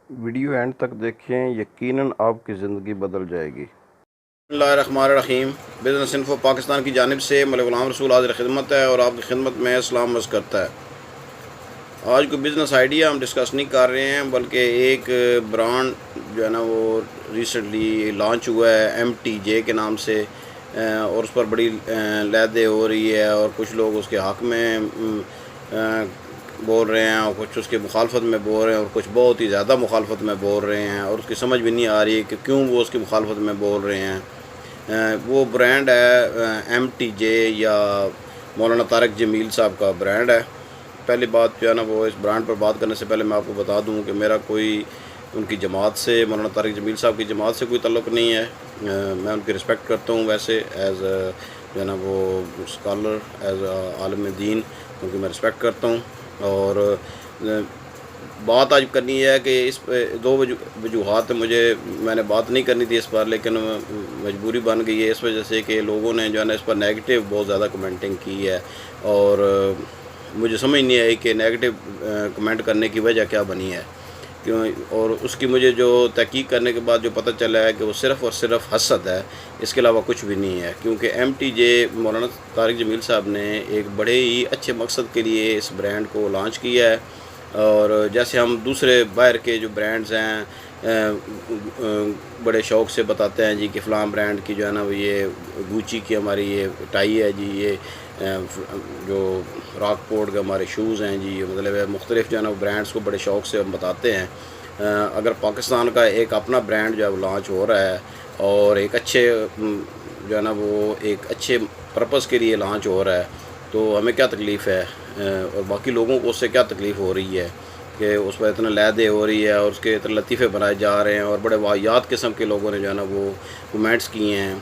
Video and تک دیکھیں، یقیناً آپ کی زندگی بدل جائے گی۔ بسم اللہ الرحمن الرحیم۔ بزنس انفو پاکستان کی جانب سے ملک غلام رسول حاضر خدمت ہے اور آپ کی خدمت میں اسلام عرض کرتا ہے۔ آج کوئی بزنس آئیڈیا ہم ڈسکس نہیں کر رہے ہیں، بلکہ ایک برانڈ جو ہے نا وہ ریسنٹلی لانچ ہوا ہے MTJ کے نام سے، اور اس پر بڑی لیدیں ہو رہی ہے، اور کچھ لوگ اس کے حق میں بول رہے ہیں اور کچھ اس کے مخالفت میں بول رہے ہیں، اور کچھ بہت ہی زیادہ مخالفت میں بول رہے ہیں، اور اس کی سمجھ بھی نہیں آ رہی کہ کیوں وہ اس کی مخالفت میں بول رہے ہیں۔ وہ برانڈ ہے MTJ، یا مولانا طارق جمیل صاحب کا برانڈ ہے۔ پہلی بات جو ہے نا وہ اس برانڈ پر بات کرنے سے پہلے میں آپ کو بتا دوں کہ میرا کوئی ان کی جماعت سے، مولانا طارق جمیل صاحب کی جماعت سے کوئی تعلق نہیں ہے۔ میں ان کی رسپیکٹ کرتا ہوں، ویسے ایز جو ہے نا وہ اسکالر، ایز عالم دین ان کی میں رسپیکٹ کرتا ہوں۔ اور بات آج کرنی ہے کہ اس پہ دو وجوہات میں نے بات نہیں کرنی تھی اس پر، لیکن مجبوری بن گئی ہے اس وجہ سے کہ لوگوں نے جو ہے نا اس پر نیگیٹو بہت زیادہ کمنٹنگ کی ہے، اور مجھے سمجھ نہیں آئی کہ نیگیٹو کمنٹ کرنے کی وجہ کیا بنی ہے کیوں، اور اس کی مجھے جو تحقیق کرنے کے بعد جو پتہ چلا ہے کہ وہ صرف اور صرف حسد ہے، اس کے علاوہ کچھ بھی نہیں ہے۔ کیونکہ MTJ مولانا طارق جمیل صاحب نے ایک بڑے ہی اچھے مقصد کے لیے اس برانڈ کو لانچ کیا ہے، اور جیسے ہم دوسرے باہر کے جو برانڈز ہیں بڑے شوق سے بتاتے ہیں جی کہ فلاں برانڈ کی جو ہے نا وہ یہ گوچی کی ہماری یہ ٹائی ہے جی، یہ جو راک پورٹ کے ہمارے شوز ہیں جی، مطلب مختلف جو ہے نا برانڈز کو بڑے شوق سے ہم بتاتے ہیں۔ اگر پاکستان کا ایک اپنا برانڈ جو ہے وہ لانچ ہو رہا ہے، اور ایک اچھے جو ہے نا وہ ایک اچھے پرپس کے لیے لانچ ہو رہا ہے، تو ہمیں کیا تکلیف ہے، اور باقی لوگوں کو اس سے کیا تکلیف ہو رہی ہے کہ اس پر اتنا لیدیں ہو رہی ہے، اور اس کے اتنے لطیفے بنائے جا رہے ہیں، اور بڑے واہیات قسم کے لوگوں نے جو ہے نا وہ کمنٹس کیے ہیں۔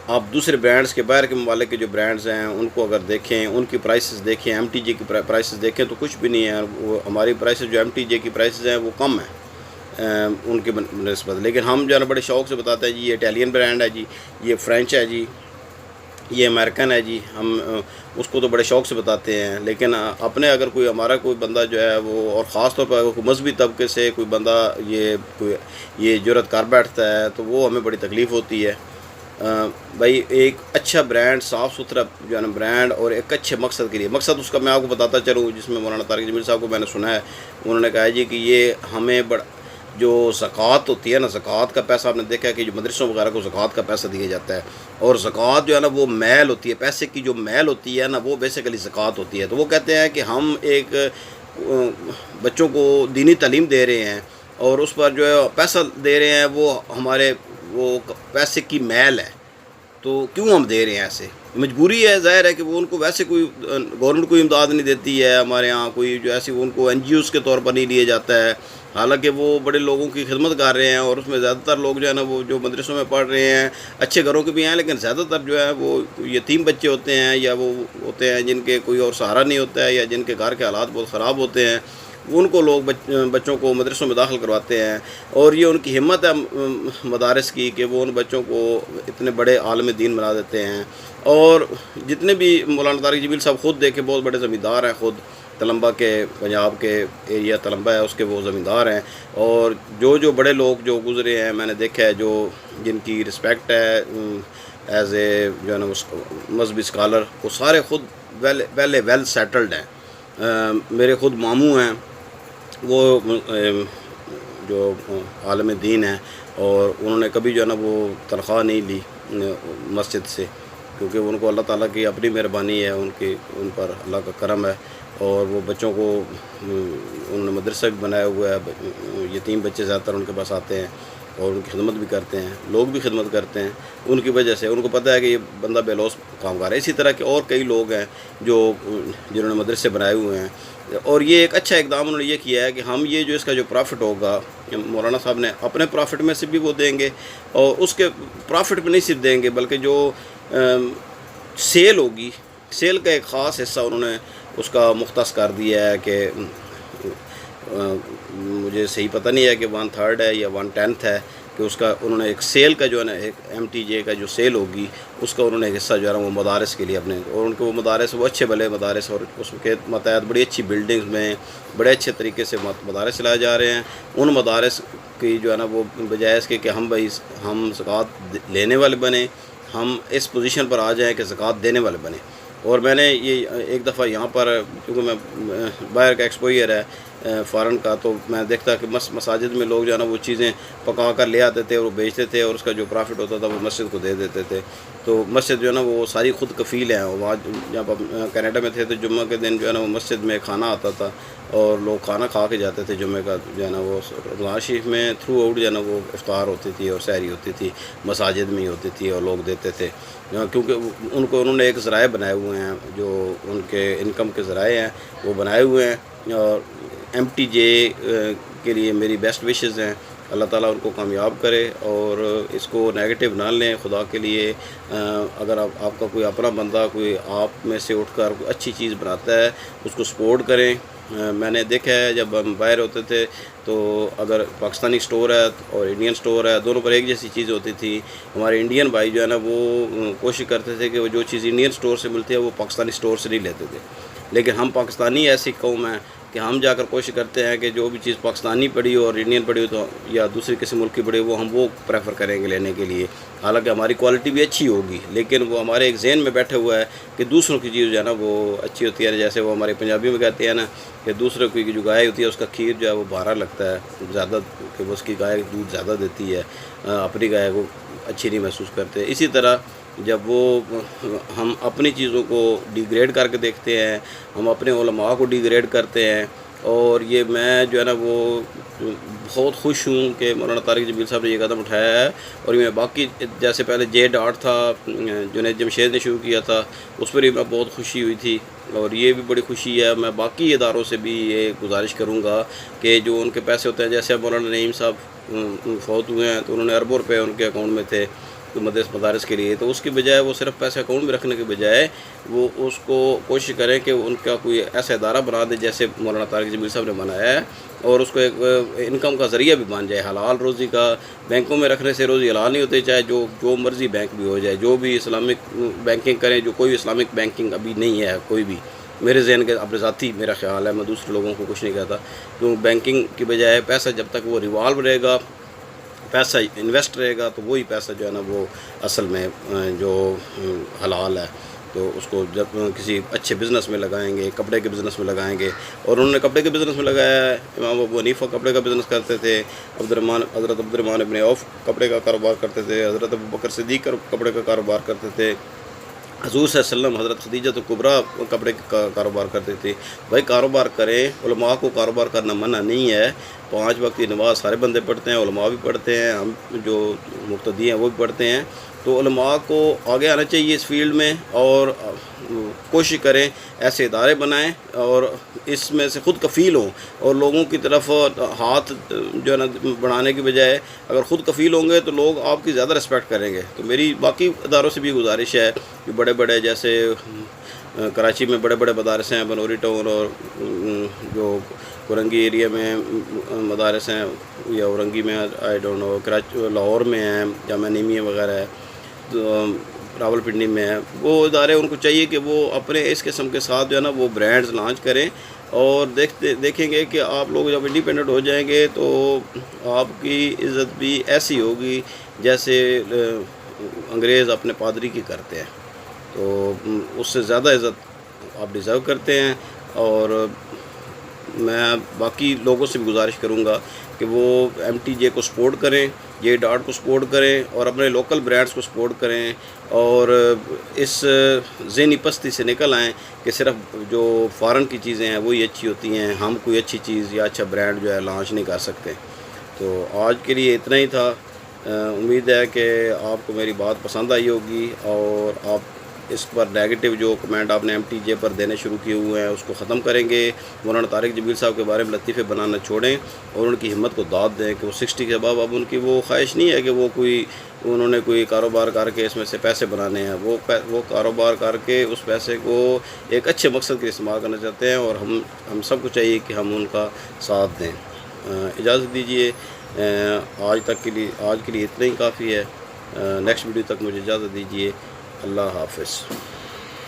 آپ دوسرے برانڈز کے باہر کے ممالک کے جو برانڈز ہیں ان کو اگر دیکھیں، ان کی پرائسز دیکھیں، MTJ کی پرائسز دیکھیں تو کچھ بھی نہیں ہے۔ وہ ہماری پرائسز جو MTJ کی پرائسز ہیں وہ کم ہیں ان کی نسبت، لیکن ہم جو ہے نا بڑے شوق سے بتاتے ہیں جی یہ اٹیلین برانڈ ہے جی، یہ فرینچ ہے جی، یہ امریکن ہے جی، ہم اس کو تو بڑے شوق سے بتاتے ہیں۔ لیکن اپنے اگر کوئی ہمارا کوئی بندہ جو ہے وہ، اور خاص طور پر اگر کوئی مذہبی طبقے سے کوئی بندہ یہ جرأت کر بیٹھتا ہے تو وہ ہمیں بڑی تکلیف ہوتی ہے۔ بھائی ایک اچھا برانڈ، صاف ستھرا جو ہے نا برانڈ، اور ایک اچھے مقصد کے لیے، مقصد اس کا میں آپ کو بتاتا چلوں، جس میں مولانا طارق جمیل صاحب کو میں نے سنا ہے، انہوں نے کہا جی کہ یہ ہمیں جو زکوٰۃ ہوتی ہے نا، زکوٰۃ کا پیسہ آپ نے دیکھا ہے کہ جو مدرسوں وغیرہ کو زکوٰۃ کا پیسہ دیا جاتا ہے، اور زکوٰۃ جو ہے نا وہ میل ہوتی ہے، پیسے کی جو میل ہوتی ہے نا وہ بیسیکلی زکوٰۃ ہوتی ہے۔ تو وہ کہتے ہیں کہ ہم ایک بچوں کو دینی تعلیم دے رہے ہیں، اور اس پر جو ہے پیسہ دے رہے ہیں، وہ ہمارے وہ پیسے کی میل ہے، تو کیوں ہم دے رہے ہیں ایسے؟ مجبوری ہے، ظاہر ہے کہ وہ ان کو ویسے کوئی گورنمنٹ کوئی امداد نہیں دیتی ہے ہمارے ہاں، کوئی جو ایسی ان کو NGOs کے طور پر نہیں لیے جاتا ہے، حالانکہ وہ بڑے لوگوں کی خدمت کر رہے ہیں، اور اس میں زیادہ تر لوگ جو ہے نا وہ جو مدرسوں میں پڑھ رہے ہیں اچھے گھروں کے بھی ہیں، لیکن زیادہ تر جو ہے وہ یتیم بچے ہوتے ہیں، یا وہ ہوتے ہیں جن کے کوئی اور سہارا نہیں ہوتا ہے، یا جن کے گھر کے حالات بہت خراب ہوتے ہیں، ان کو لوگ بچوں کو مدرسوں میں داخل کرواتے ہیں، اور یہ ان کی ہمت ہے مدارس کی کہ وہ ان بچوں کو اتنے بڑے عالم دین بنا دیتے ہیں۔ اور جتنے بھی مولانا طارق جمیل صاحب خود دیکھے بہت بڑے زمیندار ہیں، خود تلمبہ کے، پنجاب کے ایریا تلمبہ ہے اس کے وہ زمیندار ہیں، اور جو بڑے لوگ جو گزرے ہیں میں نے دیکھا ہے، جو جن کی رسپیکٹ ہے ایز اے جو ہے نا مذہبی اسکالر، وہ سارے خود پہلے ویل سیٹلڈ ہیں۔ میرے خود ماموں ہیں، وہ جو عالم دین ہیں، اور انہوں نے کبھی جو ہے نا وہ تنخواہ نہیں لی مسجد سے، کیونکہ ان کو اللہ تعالیٰ کی اپنی مہربانی ہے، ان پر اللہ کا کرم ہے، اور وہ بچوں کو انہوں نے مدرسہ بھی بنایا ہوا ہے، یتیم بچے زیادہ تر ان کے پاس آتے ہیں، اور ان کی خدمت بھی کرتے ہیں، لوگ بھی خدمت کرتے ہیں ان کی وجہ سے، ان کو پتہ ہے کہ یہ بندہ بے لوث کام کر رہا ہے۔ اسی طرح کے اور کئی لوگ ہیں جنہوں نے مدرسے بنائے ہوئے ہیں، اور یہ ایک اچھا اقدام انہوں نے یہ کیا ہے کہ ہم یہ جو اس کا جو پرافٹ ہوگا، مولانا صاحب نے اپنے پرافٹ میں سے بھی وہ دیں گے، اور اس کے پرافٹ میں نہیں صرف دیں گے بلکہ جو سیل ہوگی، سیل کا ایک خاص حصہ انہوں نے اس کا مختص کر دیا ہے کہ مجھے صحیح پتہ نہیں ہے کہ 1/3 ہے یا 1/10 ہے، کہ اس کا انہوں نے ایک سیل کا جو ہے نا ایک MTJ کا جو سیل ہوگی اس کا انہوں نے ایک حصہ جو ہے نا وہ مدارس کے لیے اپنے، اور ان کے وہ مدارس وہ اچھے بھلے مدارس اور اس کے متحد بڑی اچھی بلڈنگز میں بڑے اچھے طریقے سے مدارس چلائے جا رہے ہیں۔ ان مدارس کی جو ہے نا وہ بجائے اس کے کہ ہم زکوٰۃ لینے والے بنیں، ہم اس پوزیشن پر آ جائیں کہ زکوٰۃ دینے والے بنیں۔ اور میں نے یہ ایک دفعہ یہاں پر، کیونکہ میں باہر کا ایکسپوئر ہے فارن کا، تو میں دیکھتا کہ مساجد میں لوگ جو ہے نا وہ چیزیں پکا کر لے آتے تھے اور وہ بیچتے تھے، اور اس کا جو پرافٹ ہوتا تھا وہ مسجد کو دے دیتے تھے۔ تو مسجد جو ہے نا وہ ساری خود کفیل ہیں۔ وہاں جب کینیڈا میں تھے تو جمعہ کے دن جو ہے نا وہ مسجد میں کھانا آتا تھا اور لوگ کھانا کھا کے جاتے تھے جمعہ کا جو ہے نا وہ رمضان شریف میں تھرو آؤٹ جو ہے نا وہ افطار ہوتی تھی اور سحری ہوتی تھی، مساجد میں ہی ہوتی تھی اور لوگ دیتے تھے، کیونکہ انہوں نے ایک ذرائع بنائے ہوئے ہیں جو ان کے انکم کے ذرائع ہیں وہ بنائے ہوئے ہیں۔ اور MTJ کے لیے میری بیسٹ وشز ہیں، اللہ تعالیٰ ان کو کامیاب کرے اور اس کو نیگیٹو نہ لیں خدا کے لیے۔ اگر آپ کا کوئی اپنا بندہ کوئی آپ میں سے اٹھ کر کوئی اچھی چیز بناتا ہے اس کو سپورٹ کریں۔ میں نے دیکھا ہے جب ہم باہر ہوتے تھے تو اگر پاکستانی سٹور ہے اور انڈین سٹور ہے دونوں پر ایک جیسی چیز ہوتی تھی، ہمارے انڈین بھائی جو ہے نا وہ کوشش کرتے تھے کہ وہ جو چیز انڈین سٹور سے ملتی ہے وہ پاکستانی سٹور سے نہیں لیتے تھے، لیکن ہم پاکستانی ایسی قوم ہیں کہ ہم جا کر کوشش کرتے ہیں کہ جو بھی چیز پاکستانی پڑی ہو اور انڈین پڑی ہو تو یا دوسری کسی ملک کی پڑی ہو ہم وہ پریفر کریں گے لینے کے لیے، حالانکہ ہماری کوالٹی بھی اچھی ہوگی، لیکن وہ ہمارے ایک ذہن میں بیٹھا ہوا ہے کہ دوسروں کی چیز جو ہے نا وہ اچھی ہوتی ہے۔ جیسے وہ ہمارے پنجابی میں کہتے ہیں نا کہ دوسروں کی جو گائے ہوتی ہے اس کا کھیر جو ہے وہ بھارا لگتا ہے زیادہ، کہ وہ اس کی گائے دودھ زیادہ دیتی ہے، اپنی گائے کو اچھی نہیں محسوس کرتے۔ اسی طرح جب ہم اپنی چیزوں کو ڈیگریڈ کر کے دیکھتے ہیں، ہم اپنے علماء کو ڈیگریڈ کرتے ہیں، اور یہ میں جو ہے نا وہ بہت خوش ہوں کہ مولانا طارق جمیل صاحب نے یہ قدم اٹھایا ہے، اور یہ باقی جیسے پہلے J.Dot تھا جنید جمشید نے شروع کیا تھا اس پر ہی میں بہت خوشی ہوئی تھی، اور یہ بھی بڑی خوشی ہے۔ میں باقی اداروں سے بھی یہ گزارش کروں گا کہ جو ان کے پیسے ہوتے ہیں، جیسے مولانا نعیم صاحب فوت ہوئے ہیں تو انہوں نے اربوں روپے ان کے اکاؤنٹ میں تھے مدارس کے لیے، تو اس کی بجائے وہ صرف پیسے اکاؤنٹ میں رکھنے کے بجائے وہ اس کو کوشش کریں کہ ان کا کوئی ایسا ادارہ بنا دے جیسے مولانا طارق جمیل صاحب نے بنایا ہے، اور اس کو ایک انکم کا ذریعہ بھی بن جائے، حلال روزی کا۔ بینکوں میں رکھنے سے روزی حلال نہیں ہوتی، چاہے جو مرضی بینک بھی ہو جائے، جو بھی اسلامک بینکنگ کریں، جو کوئی اسلامک بینکنگ ابھی نہیں ہے کوئی بھی، میرے ذہن کے اپنے ذاتی میرا خیال ہے، میں دوسرے لوگوں کو کچھ نہیں کہتا، تو بینکنگ کی بجائے پیسہ جب تک وہ ریوالو رہے گا، پیسہ انویسٹ رہے گا، تو وہی پیسہ جو ہے نا وہ اصل میں جو حلال ہے، تو اس کو جب کسی اچھے بزنس میں لگائیں گے، کپڑے کے بزنس میں لگائیں گے، اور انہوں نے کپڑے کے بزنس میں لگایا ہے۔ امام ابو حنیفہ کپڑے کا بزنس کرتے تھے، حضرت عبد الرحمن ابن عوف کپڑے کا کاروبار کرتے تھے، حضرت ابوبکر صدیق کپڑے کا کاروبار کرتے تھے، حضور صلی اللہ علیہ وسلم حضرت خدیجہ کبریٰ کپڑے کا کاروبار کرتے تھے۔ بھائی کاروبار کریں، علماء کو کاروبار کرنا منع نہیں ہے، 5 وقت کی نماز سارے بندے پڑھتے ہیں، علماء بھی پڑھتے ہیں، ہم جو مقتدی ہیں وہ بھی پڑھتے ہیں، تو علماء کو آگے آنا چاہیے اس فیلڈ میں، اور کوشش کریں ایسے ادارے بنائیں اور اس میں سے خود کفیل ہوں، اور لوگوں کی طرف ہاتھ جو ہے نا بڑھانے کی بجائے اگر خود کفیل ہوں گے تو لوگ آپ کی زیادہ رسپیکٹ کریں گے۔ تو میری باقی اداروں سے بھی گزارش ہے کہ بڑے بڑے جیسے کراچی میں بڑے بڑے مدارس ہیں، بنوری ٹاؤن اور جو اورنگی ایریا میں مدارس ہیں، یا اورنگی میں I don't know, Karachi Lahore میں ہیں، جامعہ نعیمیہ وغیرہ ہے، تو راول پنڈی میں ہے، وہ ادارے ان کو چاہیے کہ وہ اپنے اس قسم کے ساتھ جو ہے نا وہ برانڈز لانچ کریں، اور دیکھیں گے کہ آپ لوگ جب انڈیپینڈنٹ ہو جائیں گے تو آپ کی عزت بھی ایسی ہوگی جیسے انگریز اپنے پادری کی کرتے ہیں، تو اس سے زیادہ عزت آپ ڈیزرو کرتے ہیں۔ اور میں باقی لوگوں سے بھی گزارش کروں گا کہ وہ MTJ کو سپورٹ کریں، J.Dot کو سپورٹ کریں، اور اپنے لوکل برانڈز کو سپورٹ کریں، اور اس ذہنی پستی سے نکل آئیں کہ صرف جو فارن کی چیزیں ہیں وہی اچھی ہوتی ہیں، ہم کوئی اچھی چیز یا اچھا برانڈ جو ہے لانچ نہیں کر سکتے۔ تو آج کے لیے اتنا ہی تھا، امید ہے کہ آپ کو میری بات پسند آئی ہوگی، اور آپ اس پر نیگیٹو جو کمنٹ آپ نے MTJ پر دینے شروع کیے ہوئے ہیں اس کو ختم کریں گے، مولانا طارق جمیل صاحب کے بارے میں لطیفے بنانا چھوڑیں، اور ان کی ہمت کو داد دیں کہ وہ 60 کے بعد اب ان کی وہ خواہش نہیں ہے کہ انہوں نے کوئی کاروبار کر کے اس میں سے پیسے بنانے ہیں، وہ کاروبار کر کے اس پیسے کو ایک اچھے مقصد کے لیے استعمال کرنا چاہتے ہیں، اور ہم سب کو چاہیے کہ ہم ان کا ساتھ دیں۔ اجازت دیجیے، آج کے لیے اتنا ہی کافی ہے۔ نیکسٹ ویڈیو تک مجھے اجازت دیجیے۔ اللہ حافظ۔